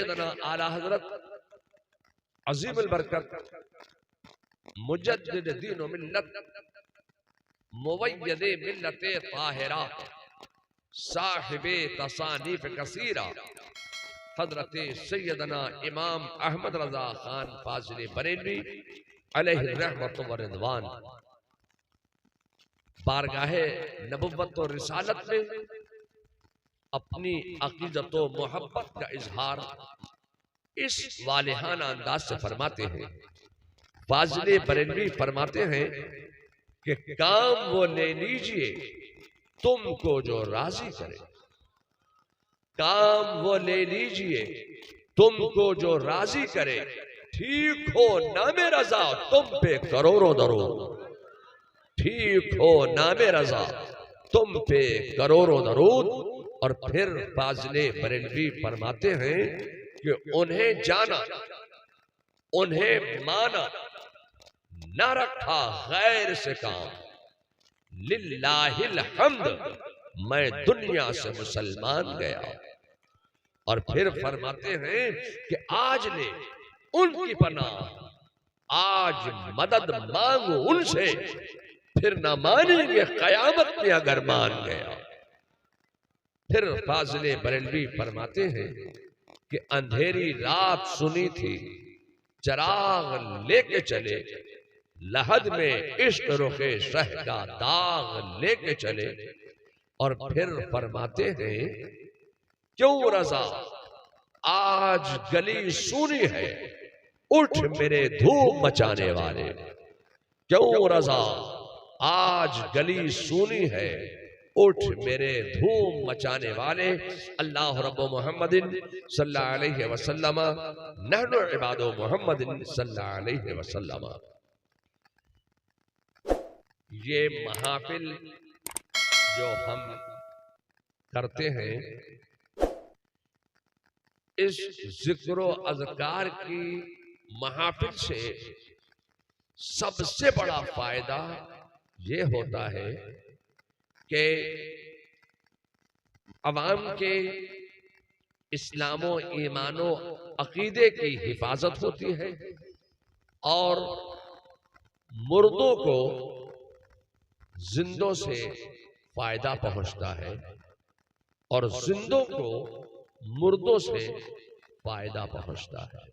सैयदना आला हजरत अजीम अल बरकत मुजद्दिद दीन व मिल्लत मुवय्यद मिल्लत ताहिरा साहिबे तसानीफ कसीरा हजरत सैयदना इमाम अहमद रजा खान फाजिल बरेलवी अलैहि रहमत व रिदवान बारगाहे नबुव्वत और रिसालत में अपनी अकीदत व मोहब्बत का इजहार इस वालिहाना अंदाज से फरमाते हैं। फाजिल बरेलवी फरमाते हैं कि काम वो ले लीजिए तुमको जो राजी करे, काम वो ले लीजिए तुमको जो राजी करे, ठीक हो नामे रजा तुम पे करोड़ों दरूद, ठीक हो नामे रजा तुम पे करोड़ों दरूद। और फिर फाजिल बरेलवी फरमाते हैं कि उन्हें जाना, उन्हें माना, न रखा गैर से काम, लिल्लाहिल हम्द मैं दुनिया से मुसलमान गया। और फिर फरमाते हैं कि आज ले उनकी पनाह, आज मदद मांगो उनसे, फिर न मानेंगे कयामत में अगर मान गया। फिर फाजिल बरेलवी फरमाते हैं कि अंधेरी रात सुनी थी, चराग लेके चले, लहद में इश्क रुखे शह का दाग लेके चले। और फिर फरमाते हैं क्यों रजा आज गली सूनी है, उठ मेरे धूम मचाने वाले, क्यों रजा आज गली सूनी है, उठ मेरे धूम मचाने वाले। अल्लाह रब्बु मुहम्मदिन सल्लल्लाहु अलैहि वसल्लम नहनु इबादु मुहम्मदिन सल्लल्लाहु अलैहि वसल्लम। ये महफिल जो हम करते हैं, इस जिक्र अज़कार की महफिल से सबसे बड़ा फायदा ये होता है कि अवाम के इस्लामो ईमानो अकीदे की हिफाजत होती है और मुर्दों को जिंदों से फायदा पहुंचता है और जिंदों को मुर्दों से फायदा पहुंचता है।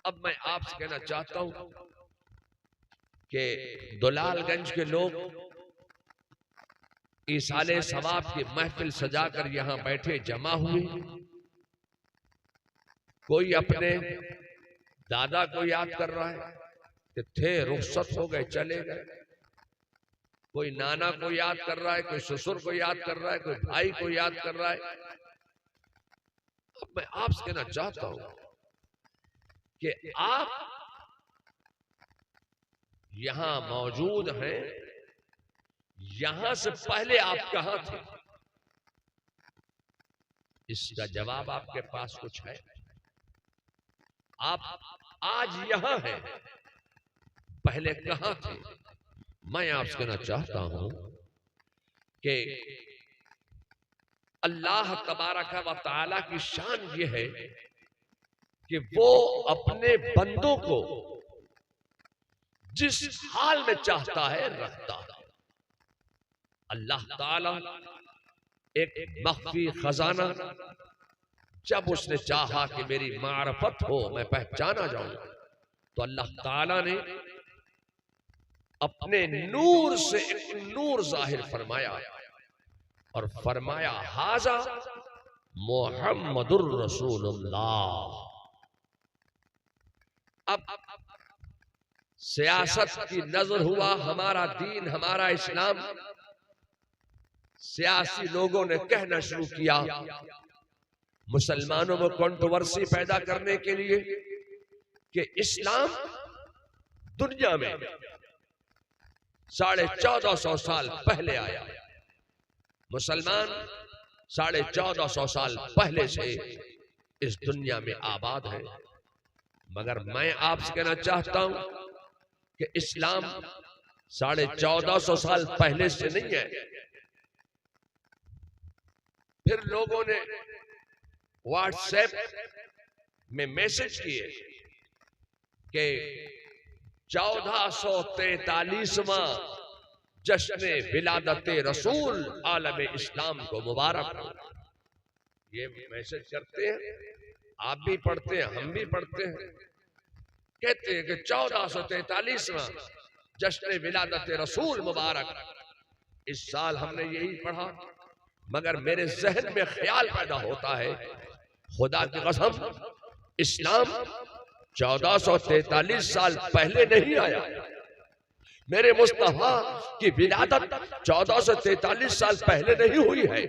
अब मैं आपसे कहना चाहता हूं कि दुलालगंज के लोग ईसाले सवाब की महफिल सजाकर यहां बैठे जमा हुए, कोई अपने दादा को याद कर रहा है कि थे रुखसत हो गए चले गए, कोई नाना को याद कर रहा है, कोई ससुर को याद कर रहा है, कोई भाई को याद कर रहा है। अब मैं आपसे कहना चाहता हूं कि आप यहां मौजूद हैं, यहां से पहले आप कहां थे? इसका जवाब आपके पास कुछ है? आप आज यहां हैं, पहले कहां थे? मैं आपसे कहना चाहता हूं कि अल्लाह तबारक व तआला की शान ये है कि वो अपने बंदों को जिस हाल में चाहता है रखता है। अल्लाह ताला एक मख्फी खजाना, जब उसने चाहा कि मेरी मारफत हो, मैं पहचाना जाऊं, तो अल्लाह ताला ने अपने नूर से एक नूर जाहिर फरमाया और फरमाया हाजा मोहम्मदुर रसूलुल्लाह। अब सियासत की नजर हुआ, हमारा दीन, हमारा इस्लाम, सियासी लोगों ने कहना शुरू किया मुसलमानों में कंट्रोवर्सी पैदा करने के लिए कि इस्लाम दुनिया में 1450 साल पहले आया, मुसलमान 1450 साल पहले से इस दुनिया में आबाद है। मगर मैं आपसे कहना चाहता हूं कि इस्लाम 1450 साल पहले से नहीं है। फिर लोगों ने व्हाट्सएप में मैसेज किए कि 1443वां जश्न विलादत रसूल आलम इस्लाम को मुबारक हो। ये मैसेज करते हैं, आप भी पढ़ते हैं, हम भी पढ़ते हैं। कहते हैं कि 1443वां जश्न विलादत रसूल मुबारक। इस साल हमने यही पढ़ा, मगर मेरे जहन में ख्याल पैदा होता है, खुदा की कसम इस्लाम 1443 साल पहले नहीं आया। मेरे मुस्तफा की विलादत 1443 साल पहले नहीं हुई है।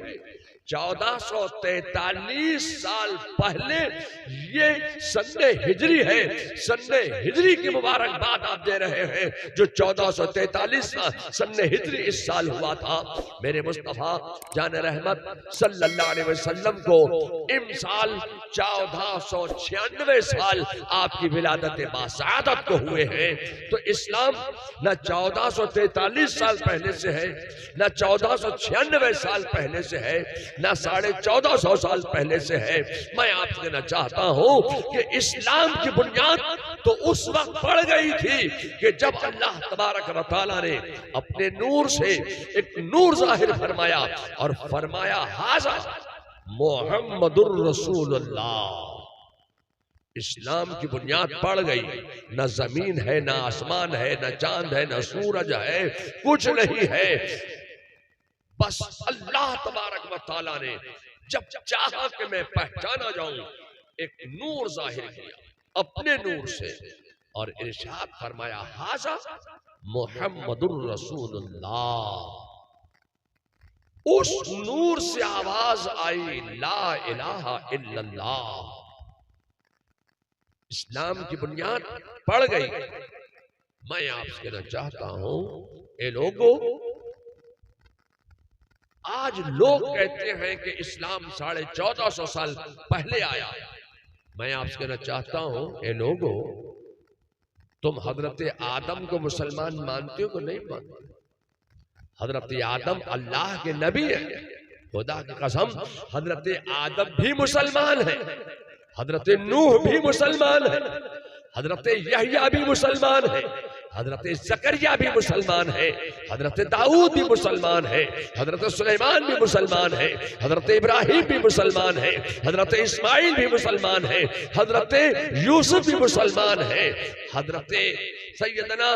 1443 साल पहले ये सन्ने हिजरी है। सन्ने हिजरी की मुबारकबाद आप दे रहे हैं, जो 1443 सन्ने हिजरी इस साल हुआ था। मेरे मुस्तफा जान रहमत सल्लल्लाहु अलैहि वसल्लम को इमसाल 1496 साल आपकी विलादत बासआदत को हुए हैं। तो इस्लाम न 1443 साल पहले से है, न 1496 साल पहले से है, न 1450 साल पहले से है। मैं आपसे कहना चाहता हूं कि इस्लाम की बुनियाद तो उस वक्त पड़ गई थी कि जब अल्लाह तबारक व तआला ने अपने नूर से एक नूर जाहिर फरमाया और फरमाया हाज़ा मुहम्मदुर रसूलुल्लाह। इस्लाम की बुनियाद पड़ गई। न जमीन है, न आसमान है, न चांद है, न सूरज है, कुछ नहीं है। बस अल्लाह तबारक व तआला ने जब चाहा कि मैं पहचाना जाऊं, एक नूर जाहिर किया अपने नूर से और इरशाद फरमाया हाज़ा मुहम्मदुर रसूलुल्लाह। उस नूर से आवाज आई ला इलाहा इल्लल्लाह। इस्लाम की बुनियाद पड़ गई। मैं आपसे कहना चाहता हूं, ए लोगों, आज लोग कहते हैं कि इस्लाम 1450 साल पहले आया। मैं आपसे कहना चाहता हूं, ए लोगों, तुम हजरत आदम को मुसलमान मानते हो कि नहीं मानते? हजरत आदम अल्लाह के नबी है। खुदा की कसम हजरत आदम भी मुसलमान है, हजरत नूह भी मुसलमान है, हजरत यहया भी मुसलमान है, हजरत जकरिया भी मुसलमान है, हजरत दाऊद भी मुसलमान है, हजरत सुलेमान भी मुसलमान है, हजरत इब्राहिम भी मुसलमान है, हजरत इस्माइल भी मुसलमान है, हजरत यूसुफ भी मुसलमान है, हजरत सैयदना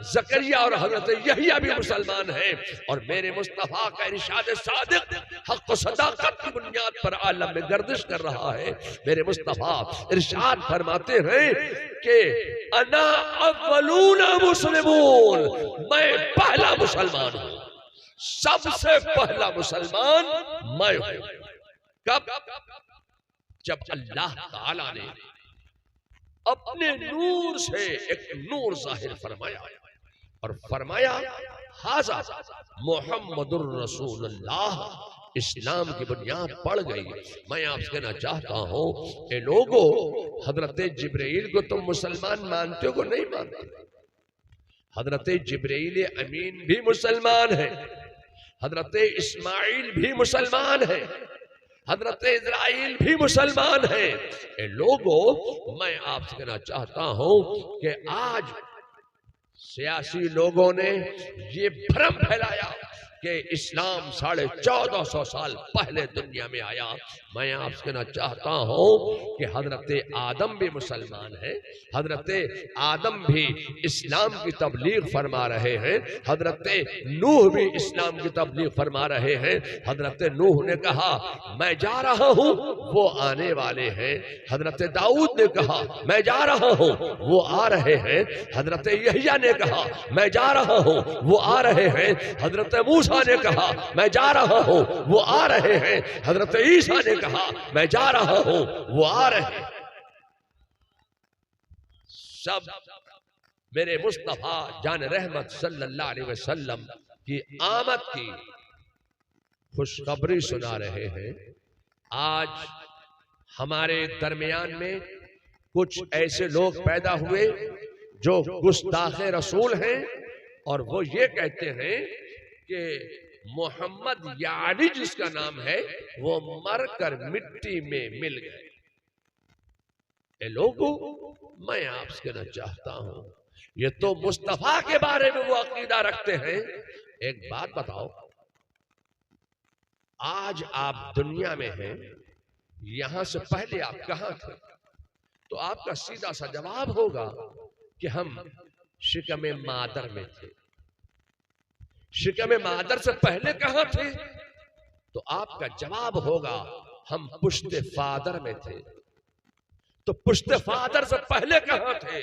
जकरिया और हजरत यहया भी मुसलमान है। और मेरे मुस्तफा का इरशाद सादिक हक व सदाकत की बुनियाद पर आलम में गर्दिश कर रहा है। मेरे मुस्तफा इरशाद फरमाते हैं कि अना अव्वलूना मुस्लिमून, मैं पहला मुसलमान हूं, सबसे पहला मुसलमान मैं हूं। कब? जब अल्लाह ताला ने अपने नूर से एक नूर जाहिर फरमाया और फरमाया हाज़ा मुहम्मदुर रसूलुल्लाह। इस्लाम की बुनियाद पड़ गई। मैं आपसे कहना चाहता हूं, ए लोगों, हजरत जिब्रील को तुम मुसलमान मानते हो को नहीं मानते? हजरत जिब्रील अमीन भी मुसलमान है, हजरत इस्माइल भी मुसलमान है, हजरत इज़राइल भी मुसलमान है। ए लोगों, मैं आपसे कहना चाहता हूं कि आज सियासी लोगों ने ये भ्रम फैलाया कि इस्लाम 1450 साल पहले दुनिया में आया। मैं आपसे कहना चाहता हूं कि हजरत आदम भी मुसलमान है, हजरत आदम भी इस्लाम की तबलीग फरमा रहे हैं, हजरत नूह भी इस्लाम की तबलीग फरमा रहे हैं। हजरत नूह ने कहा मैं जा रहा हूं, वो आने वाले हैं। हजरत दाऊद ने कहा मैं जा रहा हूं, वो आ रहे हैं। हजरत यहया ने कहा मैं जा रहा हूं, वो आ रहे हैं। हजरत मूसा ने कहा मैं जा रहा हूं, वो आ रहे हैं। हजरत ईसा ने कहा मैं जा रहा हूं, वो आ रहे हैं। सब मेरे मुस्तफा जान रहमत सल्लल्लाहु अलैहि वसल्लम की आमद की खुशखबरी सुना रहे हैं। आज हमारे दरमियान में कुछ ऐसे लोग पैदा हुए जो गुस्ताखे रसूल हैं और वो ये कहते हैं कि मोहम्मद यानी जिसका नाम है वो मरकर मिट्टी में मिल गए। ए लोगों, मैं आपसे कहना चाहता हूं, ये तो मुस्तफा के बारे में वो अकीदा रखते हैं। एक बात बताओ, आज आप दुनिया में हैं, यहां से पहले आप कहां थे? तो आपका सीधा सा जवाब होगा कि हम शिकमे मादर में थे। शिकमे मादर से पहले कहां थे? तो आपका जवाब होगा हम पुश्ते फादर में थे। तो पुश्ते फादर से पहले कहां थे?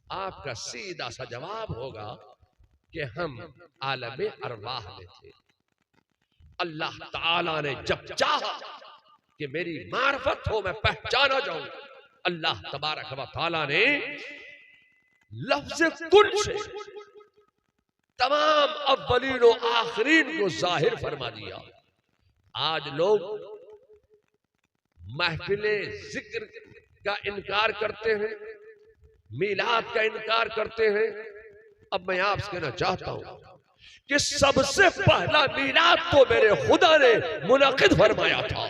आपका सीधा सा जवाब होगा कि हम आलमे अरवाह में थे। अल्लाह ताला ने जब चाहा कि मेरी मार्फत हो, मैं पहचाना जाऊं, अल्लाह तबारक व तआला ने लफ्ज़ कुन से तमाम अव्वलीन और आखिरीन को जाहिर फरमा दिया। आज लोग महफिले जिक्र का इनकार करते हैं, मीलाद का इनकार करते हैं। अब मैं आपसे कहना चाहता हूं कि सबसे पहला मीलाद तो मेरे खुदा ने मुनक़िद फरमाया था,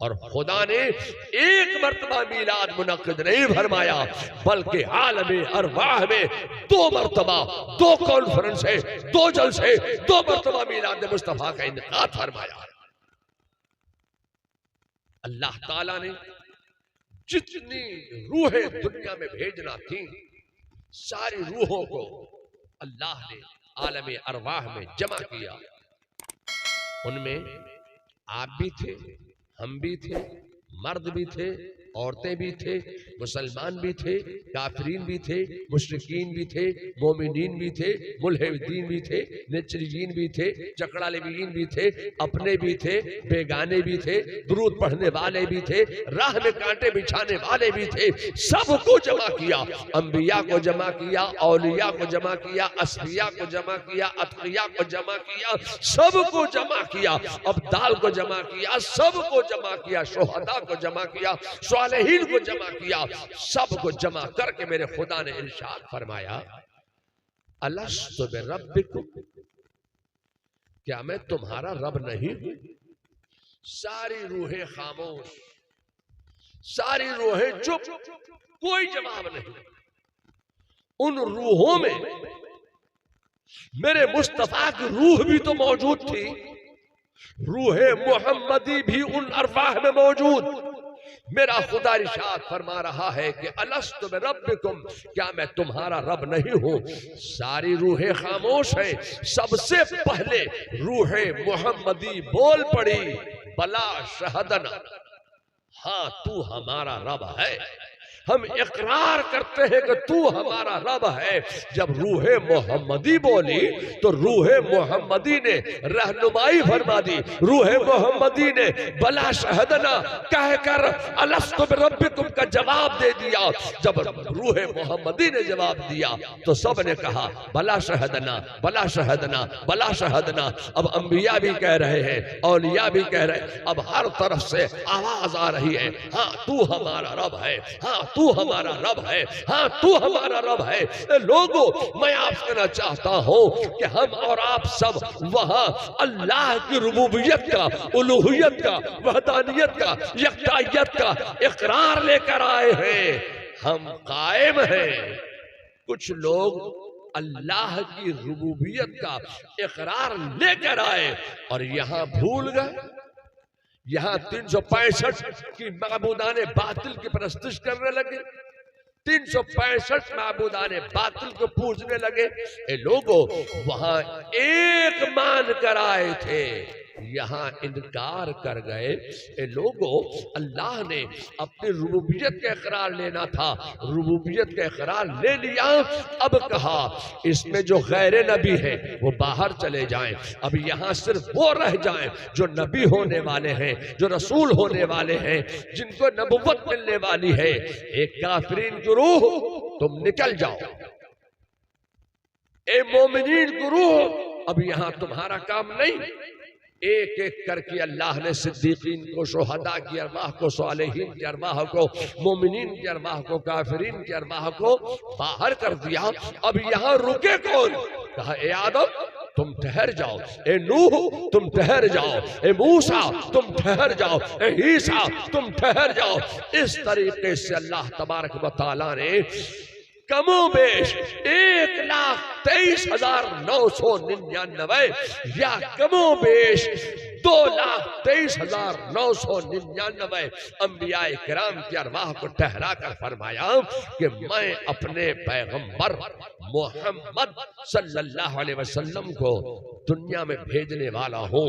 और खुदा ने एक मर्तबा मीलाद मुनक़िद नहीं फरमाया, बल्कि आलमे अरवाह में 2 मर्तबा, 2 कॉन्फ्रेंस है, 2 जलसे, 2 मर्तबा मीलाद मुस्तफा का इनकार फरमाया। अल्लाह ताला ने जितनी रूहें दुनिया में भेजना थी, सारी रूहों को अल्लाह ने आलमे अरवाह में जमा किया। उनमें आप भी थे, हम भी थे, मर्द भी थे, औरतें भी थे, मुसलमान भी थे, काफिरीन भी थे, मुशरिकीन भी थे, मोमिनीन भी थे, मुल्हिदीन भी थे, नेचरीन भी थे, चकड़ालेबीन भी थे, अपने भी थे, बेगाने भी थे, दुरूद पढ़ने वाले भी थे, राह में कांटे बिछाने वाले भी थे। सबको जमा किया, अंबिया को जमा किया, औलिया को जमा किया, अस्फिया को जमा किया, अतकिया को जमा किया, सबको जमा किया, अब्दाल को जमा किया, सबको जमा किया, शुहदा को जमा किया, सालेहीन को जमा किया। सबको जमा करके मेरे खुदा ने इरशाद फरमाया, अलस्तु बिरब्बिकुम, क्या मैं तुम्हारा रब नहीं हूं? सारी रूहें खामोश, सारी रूहें चुप, कोई जवाब नहीं। उन रूहों में मेरे मुस्तफा की रूह भी तो मौजूद थी, रूहे मोहम्मदी भी उन अरवाह में मौजूद। मेरा खुदा इरशाद फरमा रहा है कि अलस्तु बिरब्बिकुम, क्या मैं तुम्हारा रब नहीं हूं? सारी रूहें खामोश हैं। सबसे पहले रूहे मोहम्मदी बोल पड़ी, बला शहदना, हाँ तू हमारा रब है, हम इकरार करते हैं कि तू हमारा रब है। जब रूहे मोहम्मदी बोली तो रूहे मोहम्मदी ने रहनुमाई फरमा दी, रूहे मोहम्मदी ने बला शहदना कहकर अलस्तु बिरब्बिकुम का जवाब दे दिया। जब रूहे मोहम्मदी ने जवाब दिया तो सब ने कहा बला शहदना, बला शहदना, बला शहदना। अब अंबिया भी कह रहे हैं, औलिया भी कह रहे हैं, अब हर तरफ से आवाज आ रही है, हाँ तू हमारा रब है, हाँ तू हमारा रब है, हाँ तू हमारा रब है। लोगों, मैं आपसे कहना चाहता हूं कि हम और आप सब वहां अल्लाह की रुबूबियत का, उलूहियत का, वहदानियत का, यकदाइयत का इकरार लेकर आए हैं। हम कायम हैं। कुछ लोग अल्लाह की रुबूबियत का इकरार लेकर आए और यहां भूल गए। यहां 365 की माबूदाने बातिल की परस्तिश करने लगे, 365 माबूदाने बातिल को पूजने लगे। ये लोगों वहां एक मान कर आए थे, यहां इनकार कर गए। ये लोगों, अल्लाह ने अपनी रुबूबियत का इकरार लेना था, रुबूबियत का इकरार ले लिया। अब कहा इसमें जो गैर नबी है वो बाहर चले जाएं, अब यहां सिर्फ वो रह जाएं जो नबी होने वाले हैं, जो रसूल होने वाले हैं, जिनको नबुव्वत मिलने वाली है। एक काफिरीन की रूह तुम निकल जाओ, ए मोमिनीन की रूह अब यहां तुम्हारा काम नहीं। एक एक करके अल्लाह ने सिद्दीकीन को, शुहदा की अरवाह को, सालेहीन की अरवाह को, मोमिनीन की अरवाह को, काफिरीन की अरवाह को बाहर कर दिया। अब यहां रुके कौन? कहा ए आदम तुम ठहर जाओ, ए नूह तुम ठहर जाओ, ए मूसा तुम ठहर जाओ, ए ईसा तुम ठहर जाओ। इस तरीके से अल्लाह तबारक व तआला ने कमो बेश 1,23,999 या कमो बेश 2,23,999 अंबिया किराम की अरवाह को ठहरा कर फरमाया कि मैं अपने पैगंबर मोहम्मद सल्लल्लाहु अलैहि वसल्लम को दुनिया में भेजने वाला हूँ।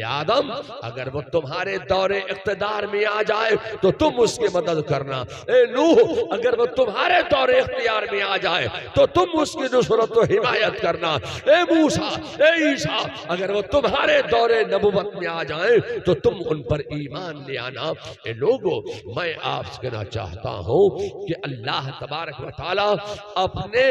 आदम अगर वो तुम्हारे दौरे इख्तिदार में आ जाए तो तुम उसकी मदद करना। ए नूह अगर वो तुम्हारे दौरे इख्तियार में आ जाए तो तुम उसकी नुसरत और हिमायत करना। ए मूसा ए ईसा अगर वो तुम्हारे दौरे नबुवत में आ जाए तो तुम उन पर ईमान ले आना। ए लोगों मैं आपसे कहना चाहता हूँ कि अल्लाह तबारक व तआला अपने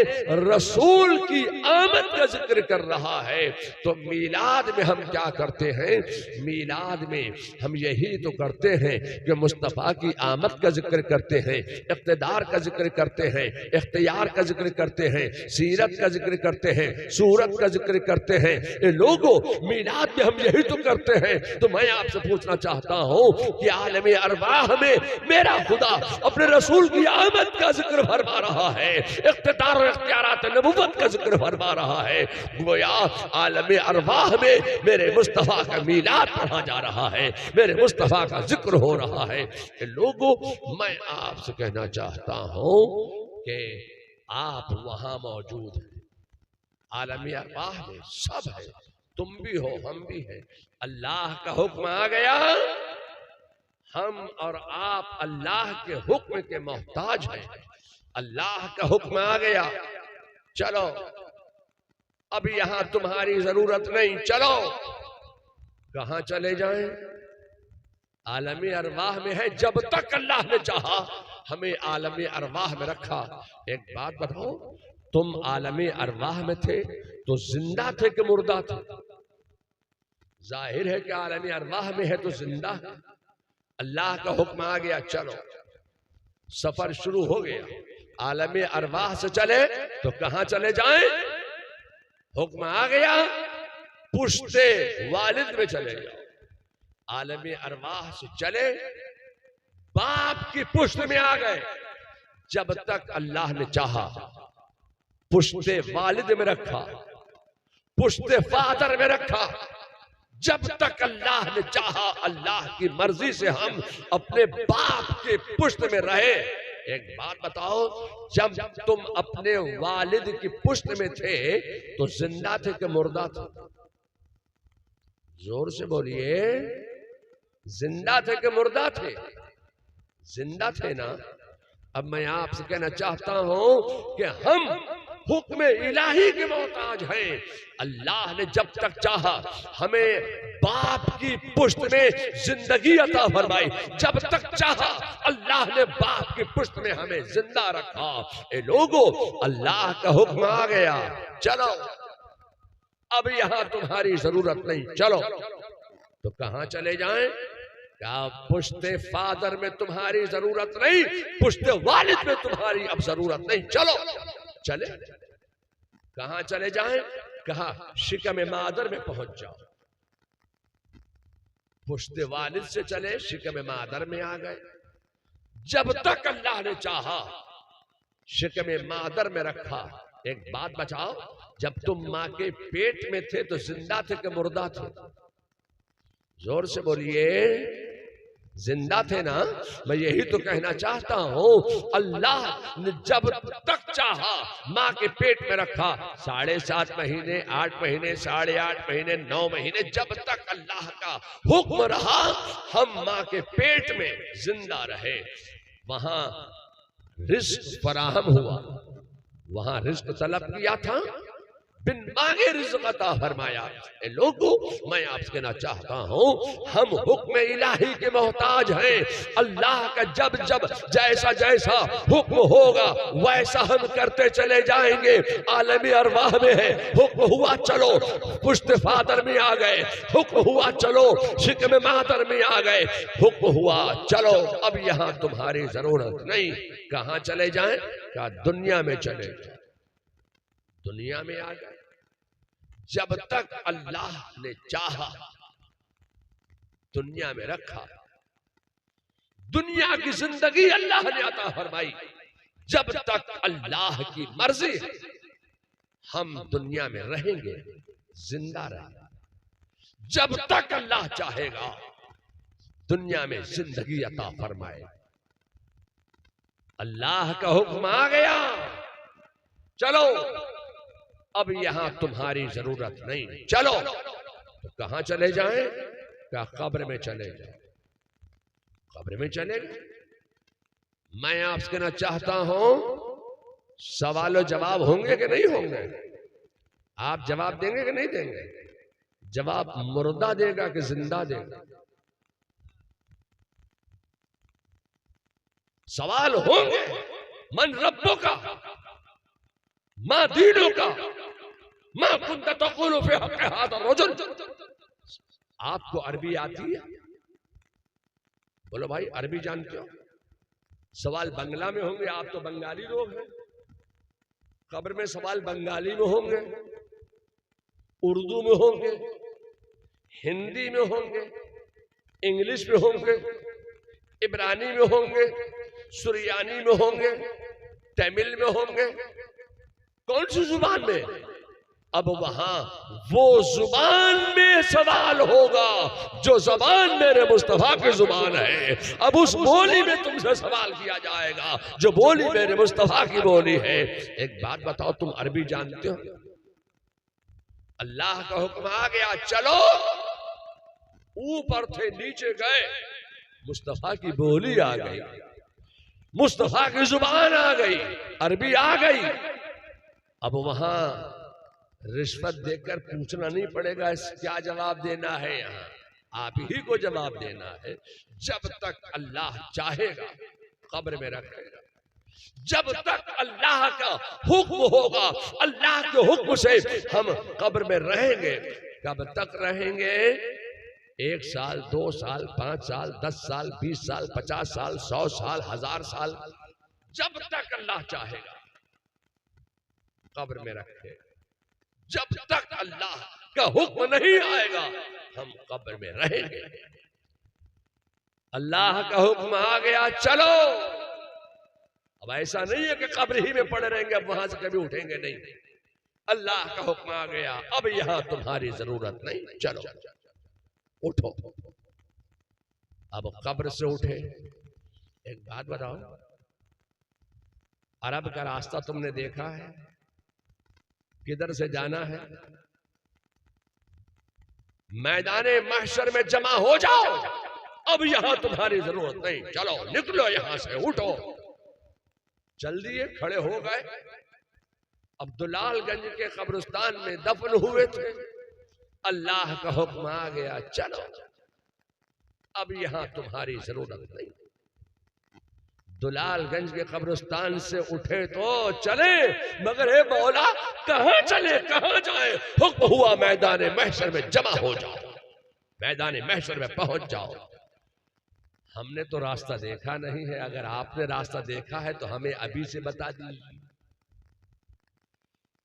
रसूल की आमद का जिक्र कर रहा है। तो मीलाद में हम क्या करते हैं? मीलाद में हम यही तो करते हैं कि मुस्तफ़ा की आमद का जिक्र करते हैं, इक़्तिदार का जिक्र करते हैं, इख्तियार का जिक्र करते हैं, सीरत का जिक्र करते हैं, सूरत का जिक्र करते हैं। ये लोगों मीलाद में हम यही तो करते हैं। तो मैं आपसे पूछना चाहता हूँ कि आलमे अरवाह में मेरा खुदा अपने रसूल की आमद का जिक्र फरमा रहा है, इख्तियार और इख्तियारात नबुव्वत का जिक्र फरमा रहा है। गोया आलमे अरवाह में मेरे मुस्तफ़ा का मीलाद पढ़ा जा रहा है, मेरे मुस्तफ़ा का जिक्र हो रहा है। लोगों मैं आपसे कहना चाहता हूँ कि आप वहां मौजूद हैं, आलमे अरवाह में सब है, तुम भी हो हम भी हैं। अल्लाह का हुक्म आ गया, हम और आप अल्लाह के हुक्म के मोहताज हैं। अल्लाह का हुक्म आ गया, चलो अब यहां तुम्हारी जरूरत नहीं, चलो। कहां चले जाएं? आलमे अरवाह में है। जब तक अल्लाह ने चाहा हमें आलमे अरवाह में रखा। एक बात बताओ, तुम आलमे अरवाह में थे तो जिंदा थे कि मुर्दा थे? जाहिर है कि आलमे अरवाह में है तो जिंदा है। अल्लाह का हुक्म आ गया, चलो सफर शुरू हो गया। आलमे अरवाह से चले तो कहां चले जाएं? हुक्म आ गया, पुश्ते वालिद में चले जाओ। आलमे अरवाह से चले, बाप की पुश्त में आ गए। जब तक अल्लाह ने चाहा पुश्ते वालिद में रखा, पुश्ते फादर में रखा। जब तक अल्लाह ने चाहा, अल्लाह की मर्जी से हम अपने बाप के पुश्त में रहे। एक बात बताओ, जब तुम अपने वालिद की पुश्त में थे तो जिंदा थे कि मुर्दा थे? जोर से बोलिए, जिंदा थे कि मुर्दा थे? जिंदा थे ना। अब मैं आपसे कहना चाहता हूं कि हम हुक्म इलाही के मोहताज हैं। अल्लाह ने जब तक चाहा हमें बाप की पुश्त में जिंदगी अता फरमाई, जब तक चाहा अल्लाह ने बाप की पुश्त में हमें जिंदा रखा। ए लोगों अल्लाह का हुक्म आ गया, चलो अब यहां तुम्हारी जरूरत नहीं, चलो। तो कहां चले जाएं? क्या पुश्ते फादर में तुम्हारी जरूरत नहीं, पुश्ते वालिद में तुम्हारी अब जरूरत नहीं, चलो। चले, कहां चले जाएं? कहा शिकम मादर में पहुंच जाओ। पुश्ते वालिद से चले, शिकम मादर में आ गए। जब तक अल्लाह ने चाहा शिकम मादर में रखा। एक बात बचाओ, जब तुम मां के पेट में थे तो जिंदा थे कि मुर्दा थे? जोर से बोलिए, जिंदा थे ना। मैं यही तो कहना चाहता हूं, अल्लाह ने जब तक चाहा मां के पेट में रखा। 7.5 महीने, 8 महीने, 8.5 महीने, 9 महीने, जब तक अल्लाह का हुक्म रहा हम मां के पेट में जिंदा रहे। वहां रिस्क फराहम हुआ, वहां रिस्क तलब किया था, बिन मांगे रिज़्क़ अता फरमाया। लोगों मैं आपसे कहना चाहता हूं, हम हुक्म इलाही के मोहताज हैं। अल्लाह का जब जब जैसा जैसा हुक्म होगा वैसा हम करते चले जाएंगे। आलमी अरवाह में है, हुक्म हुआ चलो पुश्त फादर में आ गए, हुक्म हुआ चलो शिकम मादर में आ गए, हुक्म हुआ चलो अब यहां तुम्हारी जरूरत नहीं। कहां चले जाएं? क्या दुनिया में चले जाए। दुनिया में आ गए। जब तक अल्लाह ने चाहा दुनिया में रखा, दुनिया की जिंदगी अल्लाह ने अता फरमाई। जब तक अल्लाह की मर्जी है हम दुनिया में रहेंगे, जिंदा रहेंगे। जब तक अल्लाह चाहेगा दुनिया में जिंदगी अता फरमाए। अल्लाह का हुक्म आ गया, चलो अब यहां तुम्हारी जरूरत नहीं, चलो। तो कहां चले जाएं? क्या कब्र में चले जाएं? कब्र में चले गए। मैं आपसे कहना चाहता हूं, सवाल जवाब होंगे कि नहीं होंगे? आप जवाब देंगे कि नहीं देंगे? जवाब मुर्दा देगा कि जिंदा देगा? सवाल होंगे। मन रब्बों का, मां दीनों का, मां कुंत तक़ूलु फी हक़्क़ि हाज़ा रजुल। आपको अरबी आती है? बोलो भाई, अरबी जानते हो? सवाल बंगला में होंगे, आप तो बंगाली लोग हैं। कब्र में सवाल बंगाली में होंगे, उर्दू में होंगे, हिंदी में होंगे, इंग्लिश में होंगे, इब्रानी में होंगे, सुरियानी में होंगे, तमिल में होंगे, कौन सी जुबान में? अब वहां वो जुबान में सवाल होगा जो जुबान मेरे मुस्तफा की जुबान है। अब उस बोली में तुमसे सवाल किया जाएगा जो बोली मेरे मुस्तफा की बोली है। एक बात बताओ, तुम अरबी जानते हो? अल्लाह का हुक्म आ गया, चलो। ऊपर थे नीचे गए, मुस्तफा की बोली आ गई, मुस्तफा की जुबान आ गई, अरबी आ गई। अब वहां रिश्वत देकर पूछना नहीं पड़ेगा क्या जवाब देना है, यहां आप ही को जवाब देना है। जब तक अल्लाह चाहेगा कब्र में रखेगा, जब तक अल्लाह का हुक्म होगा, अल्लाह के हुक्म से हम कब्र में रहेंगे। कब तक रहेंगे? 1 साल, 2 साल, 5 साल, 10 साल, 20 साल, 50 साल, 100 साल, 1000 साल, जब तक अल्लाह चाहेगा कब्र में रखेगा। जब तक अल्लाह का हुक्म नहीं आएगा हम कब्र में रहेंगे। अल्लाह का हुक्म आ गया, चलो। अब ऐसा नहीं है कि कब्र ही में पड़े रहेंगे, अब वहां से कभी उठेंगे नहीं। अल्लाह का हुक्म आ गया, अब यहां तुम्हारी जरूरत नहीं, चलो उठो। अब कब्र से उठे। एक बात बताओ, अरब का रास्ता तुमने देखा है? किधर से जाना है? मैदाने महशर में जमा हो जाओ, अब यहां तुम्हारी जरूरत नहीं, चलो निकलो यहां से, उठो। चल दिए, खड़े हो गए। अब्दुल्लाहगंज के कब्रिस्तान में दफन हुए थे। अल्लाह का हुक्म आ गया, चलो अब यहां तुम्हारी जरूरत नहीं। दुलालगंज के कब्रिस्तान से उठे तो चले, मगर हे मौला कहां चले, कहां जाए? हुक्म हुआ मैदान महशर में जमा हो जाओ, मैदान महशर में पहुंच जाओ। हमने तो रास्ता देखा नहीं है, अगर आपने रास्ता देखा है तो हमें अभी से बता दीजिए।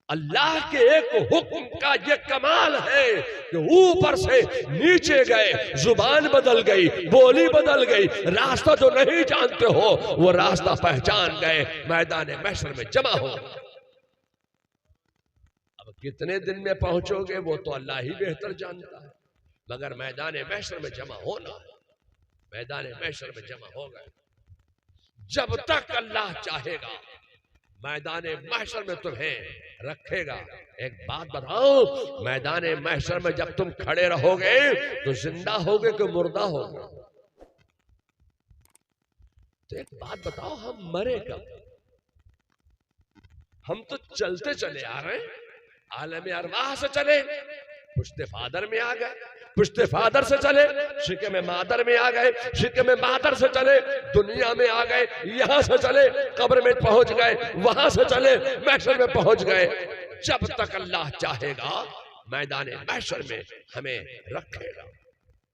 अल्लाह के एक हुक्म का ये कमाल है कि ऊपर से नीचे गए, जुबान बदल गई, बोली बदल गई, रास्ता जो नहीं जानते हो वो रास्ता पहचान गए, मैदान महशर में जमा हो। अब कितने दिन में पहुंचोगे वो तो अल्लाह ही बेहतर जानता है, मगर मैदान महशर में जमा होना है। मैदान महशर में जमा हो गए। जब तक अल्लाह चाहेगा मैदान महशर में तुम्हें रखेगा। एक बात बताओ, मैदान महशर में जब तुम खड़े रहोगे तो जिंदा होगे कि मुर्दा होगे? तो एक बात बताओ, हम मरे कब? हम तो चलते चले आ रहे हैं, आलम अरवाह से चले, पुश्ते फादर में आ गए, पुश्ते फादर से चले, शिके में मादर में आ गए, शिके में मादर से चले, दुनिया में आ गए, यहां से चले कब्र में पहुंच गए, वहां से चले महशर में पहुंच गए। जब तक अल्लाह चाहेगा मैदान महशर में हमें रखेगा।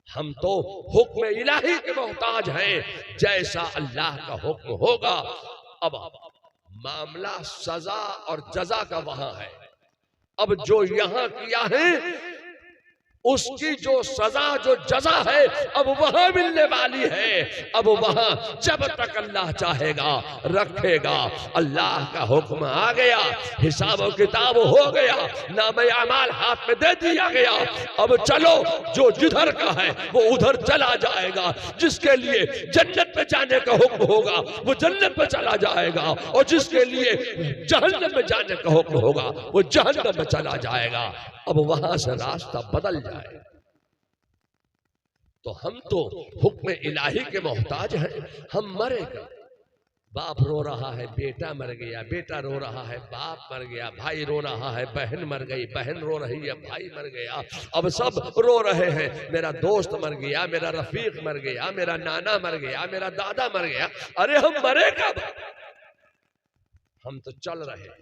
हम तो हुक्म इलाही के मोहताज हैं, जैसा अल्लाह का हुक्म होगा। अब मामला सजा और जजा का वहां है। अब जो यहां किया है उसकी जो सजा जो जजा है अब वहां मिलने वाली है। अब वहां जब तक अल्लाह चाहेगा रखेगा। अल्लाह का हुक्म आ गया, हिसाब और किताब हो गया, नाम अमाल हाथ में दे दिया गया। अब चलो, जो जिधर का है वो उधर चला जाएगा। जिसके लिए जन्नत में जाने का हुक्म होगा वो जन्नत में चला जाएगा, और जिसके लिए जहन्नम में जाने का हुक्म होगा वो जहन्नम में चला जाएगा। अब वहां से रास्ता बदल जाए। तो हम तो हुक्म इलाही के मोहताज हैं। हम मरेगा, बाप रो रहा है बेटा मर गया, बेटा रो रहा है बाप मर गया, भाई रो रहा है बहन मर गई, बहन रो रही है भाई मर गया। अब सब रो रहे हैं, मेरा दोस्त मर गया, मेरा रफीक मर गया, मेरा नाना मर गया, मेरा दादा मर गया। अरे हम मरे कब? हम तो चल रहे हैं,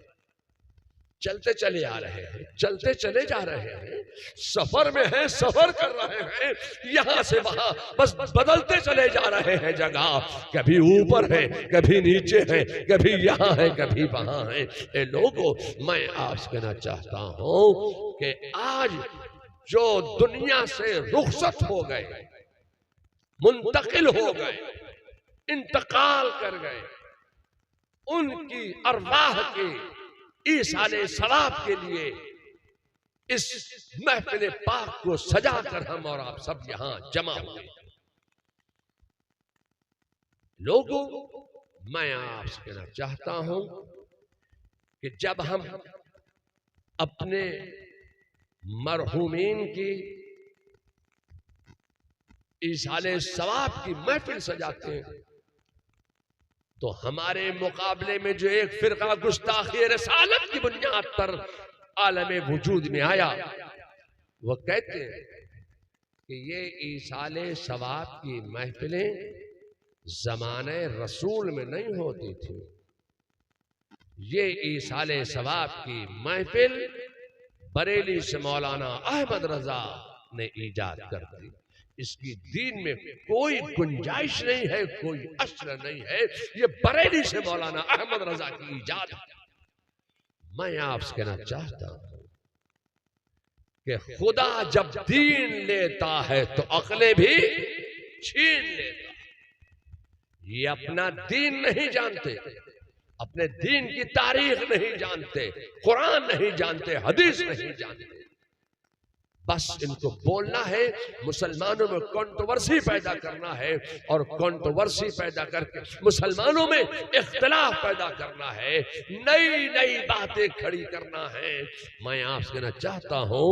चलते चले आ रहे हैं, चलते चले जा रहे हैं, सफर में हैं, सफर कर रहे हैं, यहां से वहां बस बदलते चले जा रहे हैं जगह। कभी ऊपर है, कभी नीचे है, कभी यहां है, कभी वहां है। ए लोगों, मैं आपसे कहना चाहता हूं कि आज जो दुनिया से रुखसत हो गए, मुंतकिल हो गए, इंतकाल कर गए, उनकी अरवाह के ईसाले सवाब के लिए इस महफिल पाक को सजाकर हम और आप सब यहां जमा हुए। लोगों, मैं आपसे कहना चाहता हूं कि जब हम अपने मरहूमीन की ईसाले सवाब की महफिल सजाते हैं तो हमारे मुकाबले में जो एक फिरका गुस्ताखी रिसालत की बुनियाद पर आलम वजूद में आया, वो कहते हैं कि ये ईसाले सवाब की महफिलें ज़माने रसूल में नहीं होती थी। ये ईसाले सवाब की महफिल बरेली से मौलाना अहमद रजा ने ईजाद कर दी। इसकी दीन में कोई गुंजाइश नहीं है, कोई असर नहीं है। ये बरेली से मौलाना अहमद रजा की ईजाद। मैं आपसे कहना चाहता हूं कि खुदा जब दीन लेता है तो अक्लें भी छीन लेता है। ये अपना दीन नहीं जानते, अपने दीन की तारीख नहीं जानते, कुरान नहीं जानते, हदीस नहीं जानते। बस इनको बोलना है, मुसलमानों में कंट्रोवर्सी पैदा करना है, और कंट्रोवर्सी पैदा करके मुसलमानों में इख्तिलाफ पैदा करना है, नई नई बातें खड़ी करना है। मैं आपसे कहना चाहता हूं,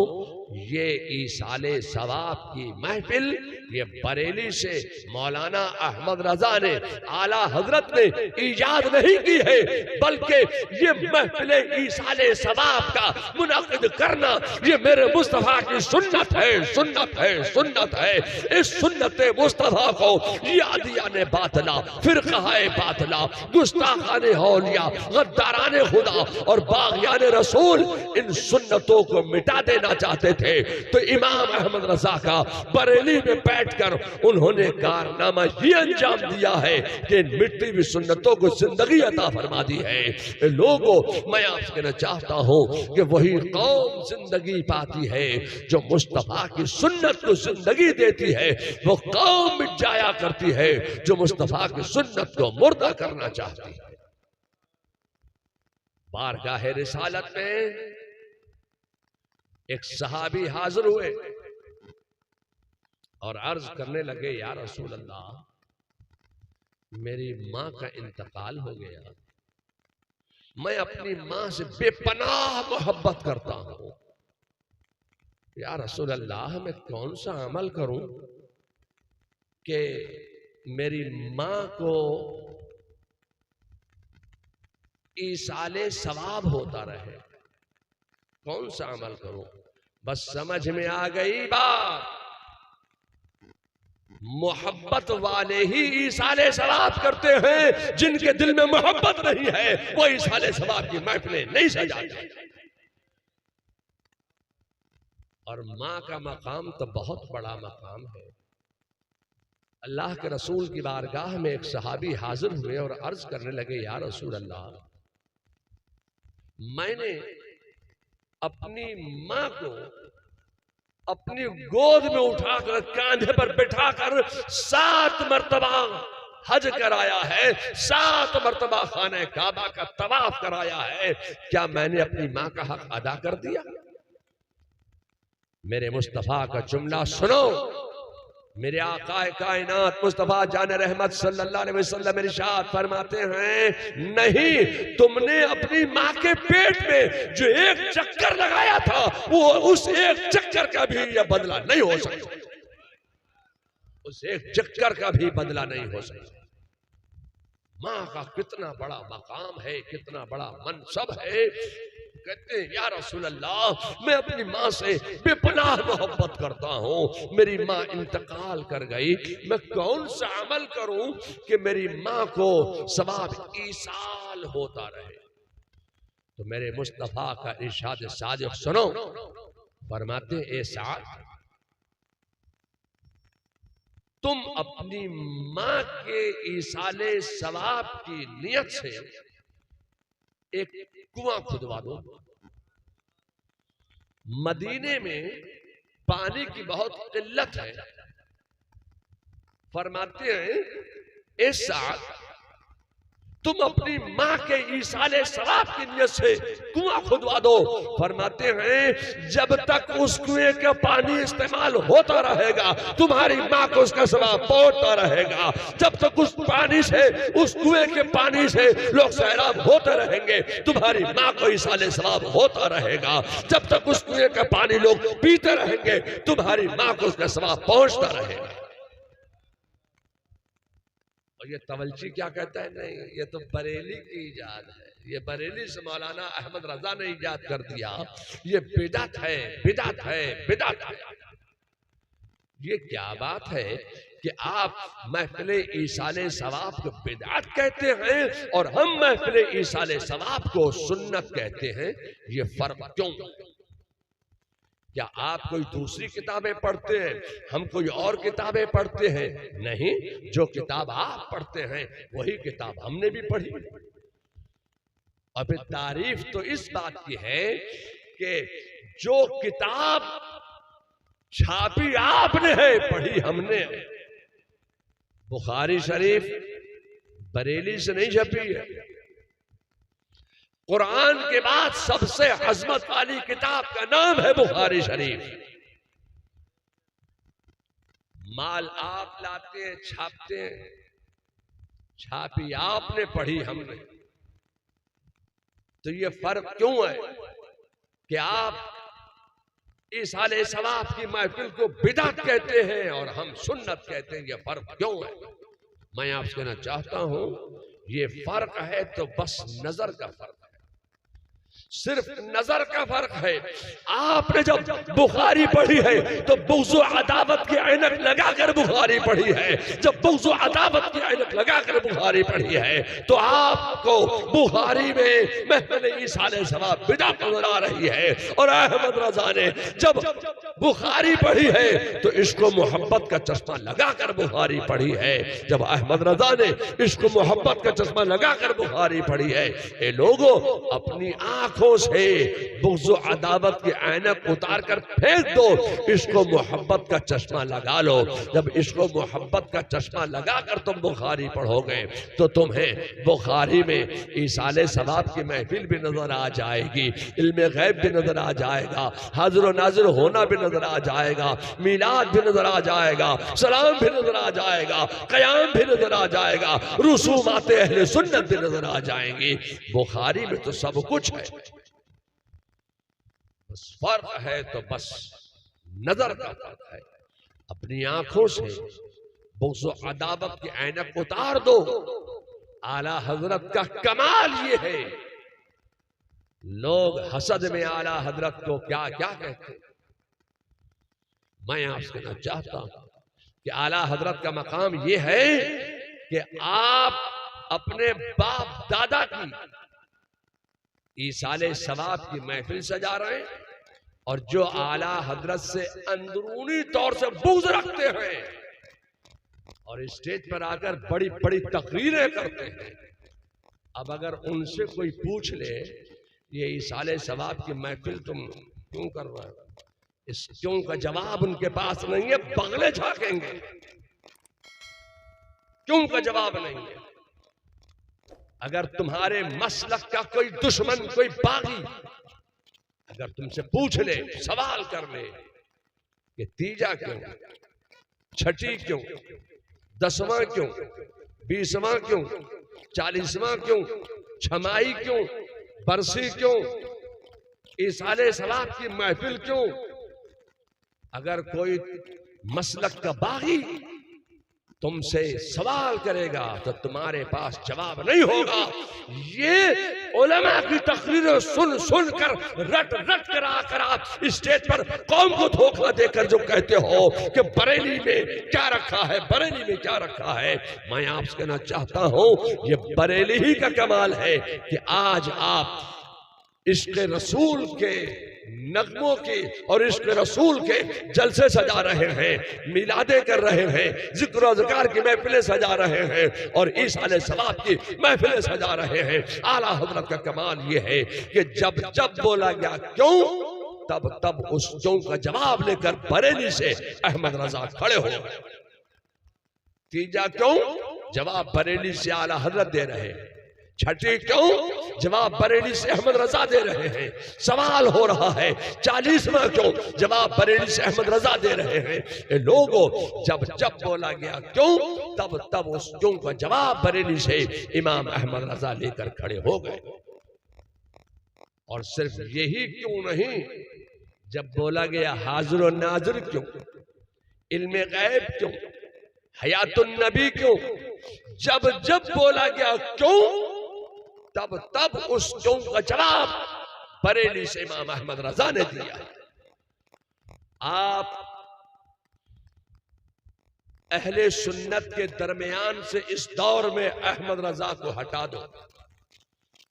ये ईसाले सवाब की महफिल ये बरेली से मौलाना अहमद रजा ने, आला हजरत ने ईजाद नहीं की है, बल्कि ये महफिल ईसाले सवाब का मुनाकिद करना ये मेरे मुस्तफा की सुन्नत है, सुन्नत है, सुन्नत है। इस सुन्नत मुस्तफा को यादियाने बातला, फिरकाए बातला, गुस्ताखाने औलिया, गद्दाराने खुदा और बागियाने रसूल इन सुन्नतों को मिटा देना चाहते थे। तो इमाम अहमद रजा का बरेली में बैठकर उन्होंने कारनामा ये अंजाम दिया है कि इन मिटती हुई सुन्नतों को जिंदगी अता फरमा दी है। लोगों, मैं आपसे कहना चाहता हूं कि वही कौम जिंदगी पाती है जो मुस्तफा की सुन्नत को जिंदगी देती है। वो कौम मिट जाया करती है जो मुस्तफा की सुन्नत को मुर्दा करना चाहती है। बारगाह रिसालत में एक सहाबी हाजिर हुए और अर्ज करने लगे, या रसूल अल्लाह, मेरी मां का इंतकाल हो गया, मैं अपनी मां से बेपनाह मोहब्बत करता हूं। या रसूल अल्लाह, मैं कौन सा अमल करूं कि मेरी मां को ईसाले सवाब होता रहे? कौन सा अमल करूं? बस समझ में आ गई बात, मोहब्बत वाले ही ईसाले सवाब करते हैं। जिनके दिल में मोहब्बत नहीं है वो ईसाले सवाब की महफिलें नहीं सजाते। और मां का मकाम तो बहुत बड़ा मकाम है। अल्लाह के रसूल की बारगाह में एक सहाबी हाजिर हुए और अर्ज करने लगे, या रसूल अल्लाह, मैंने अपनी मां को अपनी गोद में उठाकर कांधे पर बिठाकर 7 मरतबा हज कराया है, 7 मरतबा खाने काबा का तवाफ कराया है। क्या मैंने अपनी मां का हक अदा कर दिया? मेरे मुस्तफा का जुमला सुनो। मेरे आकाए कायनात मुस्तफा जान रहमत सल्लल्लाहु अलैहि वसल्लम इरशाद फरमाते हैं, नहीं, तुमने अपनी मां के पेट में जो एक चक्कर लगाया था, वो उस एक चक्कर का भी यह बदला नहीं हो सकता। उस एक चक्कर का भी बदला नहीं हो सकता। मां का कितना बड़ा मकाम है, कितना बड़ा मनसब है। कहते हैं, या रसूल अल्लाह, मैं अपनी माँ से बेपनाह मोहब्बत करता हूँ। मेरी माँ इंतकाल कर गई, मैं कौन सा अमल करूं कि मेरी माँ को सवाब ईसाल होता रहे? तो मेरे मुस्तफा का इरशाद सादिक सुनो। फरमाते, ए साद, तुम अपनी माँ के ईसाले सवाब की नियत से एक कुआं खुदवा दो। मदीने में पानी की बहुत किल्लत है। फरमाते हैं, इस साल तुम अपनी मां के ईसाले सवाब की नियत से कुआं खुदवा दो। फरमाते हैं, जब तक उस कुएं का पानी इस्तेमाल होता रहेगा, तुम्हारी मां को उसका सवाब पहुंचता रहेगा। जब तक उस पानी से, उस कुएं के पानी से लोग सैराब होते रहेंगे, तुम्हारी मां को ईसाले सवाब होता रहेगा। जब तक उस कुएं का पानी लोग पीते रहेंगे, तुम्हारी मां को उसका सवाब पहुंचता रहेगा। और ये तवलची क्या कहता है? नहीं, ये तो बरेली की इजाद है। ये बरेली से मौलाना अहमद रजा ने इजाद कर दिया। ये बिदअत है, बिदअत है, बिदअत है। ये क्या बात है कि आप महफिले ईसाले सवाब को बिदअत कहते हैं और हम महफिले ईसाले सवाब को सुन्नत कहते हैं? ये फर्क क्यों? क्या आप कोई दूसरी किताबें पढ़ते हैं, हम कोई और किताबें पढ़ते हैं? नहीं, जो किताब आप पढ़ते हैं वही किताब हमने भी पढ़ी। और फिर तारीफ तो इस बात की है कि जो किताब छापी आपने है, पढ़ी हमने। बुखारी शरीफ बरेली से नहीं छपी है। कुरान के बाद सबसे अजमत वाली किताब का नाम है बुखारी शरीफ। माल आप लाते हैं, छापते हैं, छापी आपने, पढ़ी हमने। तो ये फर्क क्यों है कि आप ईसाले सवाब की महफिल को बिदअत कहते हैं और हम सुन्नत कहते हैं? ये फर्क क्यों है? मैं आपसे कहना चाहता हूं, ये फर्क है तो बस नजर का फर्क है, सिर्फ नजर का फर्क है। आपने जब बुखारी पढ़ी है तो बुग़्ज़ अदावत की ऐनक लगाकर बुखारी पढ़ी है। जब बुग़्ज़ अदावत की ऐनक लगाकर बुखारी पढ़ी है तो आपको बुखारी में महफिल ईसाले सवाब बिदअत नजर आ रही है। और अहमद रजा ने जब बुखारी पढ़ी है तो इश्क़ मोहब्बत का चश्मा लगाकर बुखारी पढ़ी है। जब अहमद रजा ने इश्क़ मोहब्बत का चश्मा लगाकर बुखारी पढ़ी है। ये लोगों, अपनी आंखों से बुग़्ज़ अदावत की ऐनक उतार कर फेंक दो, इश्क़ मोहब्बत का चश्मा लगा लो। जब इश्क़ मोहब्बत का चश्मा लगाकर तुम बुखारी पढ़ोगे तो तुम्हें बुखारी में ईसाले सवाब की महफिल भी नजर आ जाएगी, इल्म गैब भी नजर आ जाएगा, हाज़िर व नाज़िर होना भी नजर आ जाएगा, मीलाद भी नजर आ जाएगा, सलाम भी नजर आ जाएगा, क़याम भी नजर आ जाएगा, रुसूमात अहले सुन्नत भी नजर आ जाएंगी। बुखारी में तो सब कुछ है, बस फर्क है तो बस नजर का फर्क है। अपनी आंखों से बुग़्ज़ अदावत की ऐनक उतार दो। आला हजरत का कमाल ये है, लोग हसद में आला हजरत को क्या क्या कहते हैं। मैं आपसे कहना चाहता हूं कि आला हजरत का मकाम ये है कि आप अपने बाप दादा की ईसाले सवाब की महफिल सजा रहे हैं और जो आला हजरत से अंदरूनी तौर से बुग़्ज़ रखते हैं और स्टेज पर आकर बड़ी बड़ी तकरीरें करते हैं। अब अगर उनसे कोई पूछ ले ये इसाले सवाब की महफिल तुम क्यों कर रहे हो? इस क्यों का जवाब उनके पास नहीं है, बगले झाकेंगे। क्यों का जवाब नहीं है। अगर तुम्हारे मसलक का कोई दुश्मन, कोई बागी अगर तुमसे पूछ ले, सवाल कर ले कि तीजा क्यों, छठी क्यों, 10वां क्यों, 20वां क्यों, 40वां क्यों, छमाई क्यों, बरसी क्यों, इसाले सवाब की महफिल क्यों, अगर कोई मसलक का बागी तुमसे सवाल करेगा तो तुम्हारे पास जवाब नहीं होगा। ये उलमा की तकरीरें सुन सुन कर, रट रट कर आकर आप स्टेज पर कौम को धोखा देकर जो कहते हो कि बरेली में क्या रखा है, बरेली में क्या रखा है, मैं आपसे कहना चाहता हूं ये बरेली ही का कमाल है कि आज आप इश्क़ रसूल के नगमों की और इश्क़ रसूल के जलसे सजा रहे हैं, मिलादे कर रहे हैं, जिक्र और ज़िक्र की महफिलें सजा रहे हैं और इसाले सवाब की महफिलें सजा रहे हैं। आला हज़रत का कमाल ये है कि जब जब बोला गया क्यों, तब तब उस क्यों का जवाब लेकर बरेली से अहमद रजा खड़े हो गए। तीजा क्यों, जवाब बरेली से आला हज़रत दे रहे हैं। छठी क्यों, जवाब बरेली से अहमद रजा दे रहे हैं। सवाल हो रहा है 40वां क्यों, जवाब बरेली से अहमद रजा दे रहे हैं। लोगों जब जब बोला गया क्यों, तब तब उस क्यों का जवाब बरेली से इमाम अहमद रजा लेकर खड़े हो गए। और सिर्फ यही क्यों नहीं, जब बोला गया हाजिर और नाजिर क्यों, इल्मे गैब क्यों, हयातुन नबी क्यों, जब जब बोला गया क्यों, तब तब उस क्यों का जवाब बरेली से इमाम अहमद रजा ने दिया। आप अहले सुन्नत के दरमियान से इस दौर में अहमद रजा को हटा दो।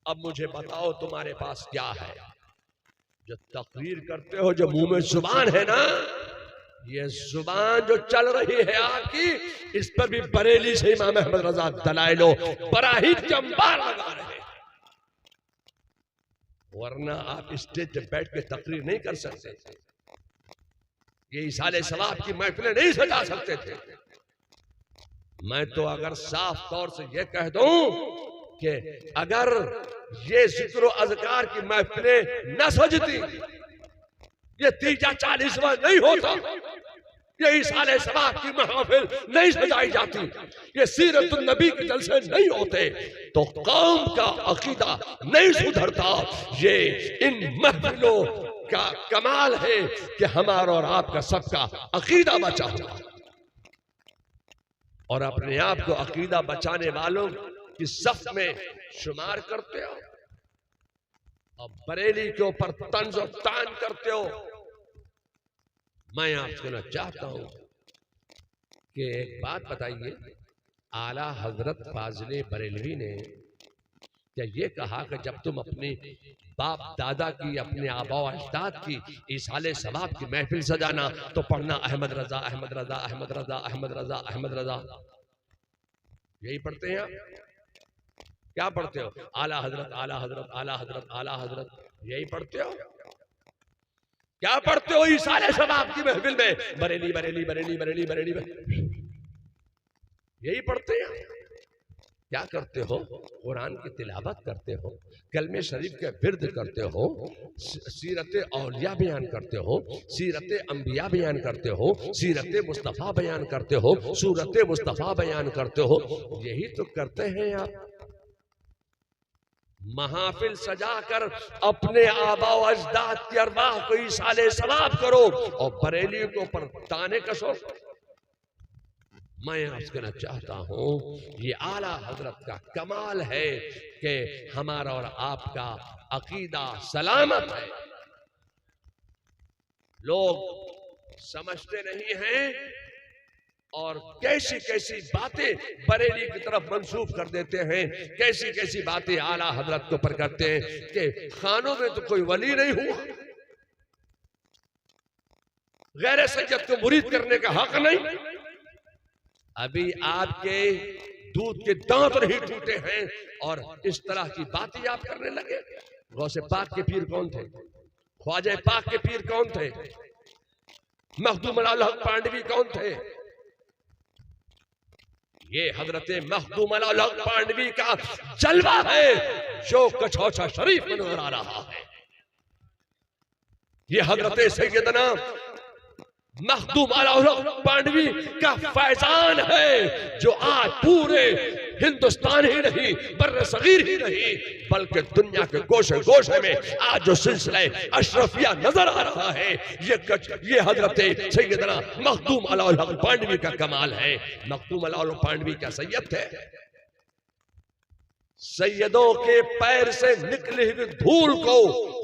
अब मुझे बताओ तुम्हारे पास क्या है? जो तकरीर करते हो, जो मुंह में जुबान है ना, ये जुबान जो चल रही है आपकी, इस पर भी बरेली से इमाम अहमद रजा दलाइलो बराही चंबार लगा रहे हैं। वरना आप स्टेज पे बैठ के तकरीर नहीं कर सकते, ये इसाले सवाब की महफिलें नहीं सजा सकते थे। मैं तो अगर साफ तौर से ये कह दूं कि अगर ये जिक्र अज़कार की महफिलें न सजती, ये तीजा 40वां नहीं होता, ये इसाले सवाब की महफिल नहीं सजाई जाती, ये सीरतुन नबी के जलसे नहीं होते, तो कौम का अकीदा नहीं सुधरता। ये इन महफिलों का कमाल है कि हमारा और आपका सबका अकीदा बचा हुआ, और अपने आप को अकीदा बचाने वालों की सफ में शुमार करते हो और बरेली के ऊपर तंज और तान करते हो। मैं आपसे कहना चाहता हूं कि एक बात बताइए, आला हजरत फाजिले बरेलवी ने क्या ये कहा कि जब तुम अपने बाप दादा की, अपने आबा अजदाद की इसाले सवाब की महफिल सजाना तो पढ़ना अहमद रजा, अहमद रजा, अहमद रजा, अहमद रजा, अहमद रजा, यही पढ़ते हैं आप? क्या पढ़ते हो? आला हजरत, आला हजरत, आला हजरत, आला हजरत, यही पढ़ते हो? क्या पढ़ते हो इसाले सवाब की महफिल में? बरेली बरेली बरेली बरेली बरेली, यही पढ़ते हैं। क्या करते हो? कुरान की तिलावत करते हो, कलमे शरीफ के विर्द करते हो, सीरत औलिया बयान करते हो, सीरत अंबिया बयान करते हो, सीरत मुस्तफ़ा बयान करते हो, सूरत मुस्तफ़ा बयान करते हो, यही तो करते हैं आप। महाफिल सजाकर अपने आबा अजदाद की अरवाह को इसाले सवाब करो और बरेली को पर ताने कसो। मैं आपसे कहना चाहता हूं ये आला हजरत का कमाल है कि हमारा और आपका अकीदा सलामत है। लोग समझते नहीं हैं और कैसी कैसी बातें बरेली की तरफ मंसूब कर देते हैं, कैसी कैसी बातें आला हजरत के ऊपर करते हैं कि खानों में तो कोई वली नहीं हुआ, गैर सैयद को मुरीद करने का हक नहीं। अभी आपके दूध के दांत नहीं टूटे हैं और इस तरह की बातें आप करने लगे। गौसे पाक के पीर कौन थे? ख्वाजा पाक के पीर कौन थे? मखदूम अल हक पांडवी कौन थे? ये हजरत मखदूम अल हक पांडवी का जलवा है जो कछौछा शरीफ में नजर आ रहा है। ये हजरत सैयदना मखदूम अल हक पांडवी का फैजान है जो आज पूरे हिंदुस्तान ही नहीं, बर्र सगीर ही नहीं, बल्कि दुनिया के गोशे गोशे में आज जो सिलसिला अशरफिया नजर आ रहा है, ये हजरत सैयदना मखदूम अल हक पांडवी का कमाल है। मखदूम अल हक पांडवी क्या सैयद थे? सैयदों के पैर से निकली हुई धूल को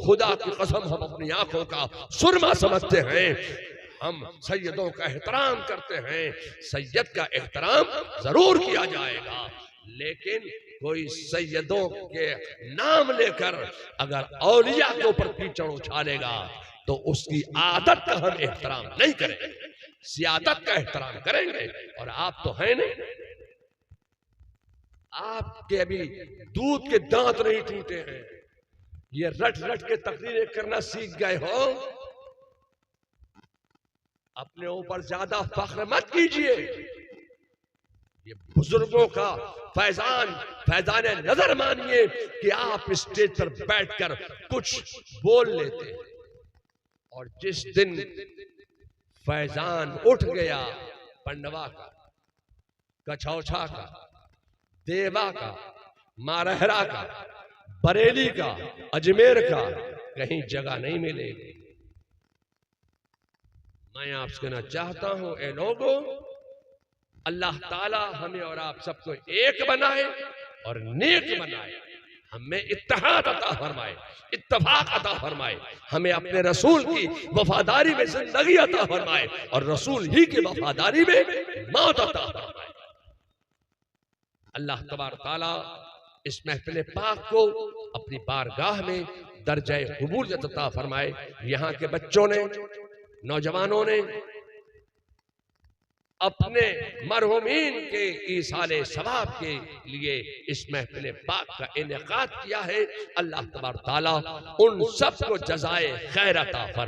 खुदा की कसम हम अपनी आंखों का सुरमा समझते हैं। हम सैयदों का एहतराम करते हैं, सैयद का एहतराम जरूर किया जाएगा, लेकिन कोई सैयदों के नाम लेकर अगर औलिया के ऊपर कीचड़ उछालेगा तो उसकी आदत का हम एहतराम नहीं करेंगे, सियादत का एहतराम करेंगे। और आप तो हैं नहीं, आपके अभी दूध के दांत नहीं टूटे हैं, ये रट रट के तकरीरें करना सीख गए हो। अपने ऊपर ज्यादा फख्र मत कीजिए। ये बुजुर्गों का फैजान नजर मानिए कि आप स्टेज पर बैठकर कुछ बोल लेते हैं, और जिस दिन फैजान उठ गया पंडवा का, कछौछा का, देवा का, मारहरा का, बरेली का, अजमेर का, कहीं जगह नहीं मिलेगी। मैं आपसे कहना चाहता हूं, ए लोगों, अल्लाह ताला हमें और आप सबको एक बनाए और नेक बनाए, हमें इत्तेहाद अता फरमाए, इत्तफाक अता फरमाए, हमें अपने रसूल की वफादारी में जिंदगी अता फरमाए और रसूल ही की वफादारी में मौत अता फरमाए। अल्लाह तबारक ताला इस महफिल पाक को अपनी बारगाह में दर्जा कबूलियत अता फरमाए। यहाँ के बच्चों ने, नौजवानों ने अपने मरहुमीन के ईसाले सवाब के लिए इस महफिल पाक का इनेकाद किया है। अल्लाह तबारक ताला उन सबको जज़ाए खैर अता फरमाए।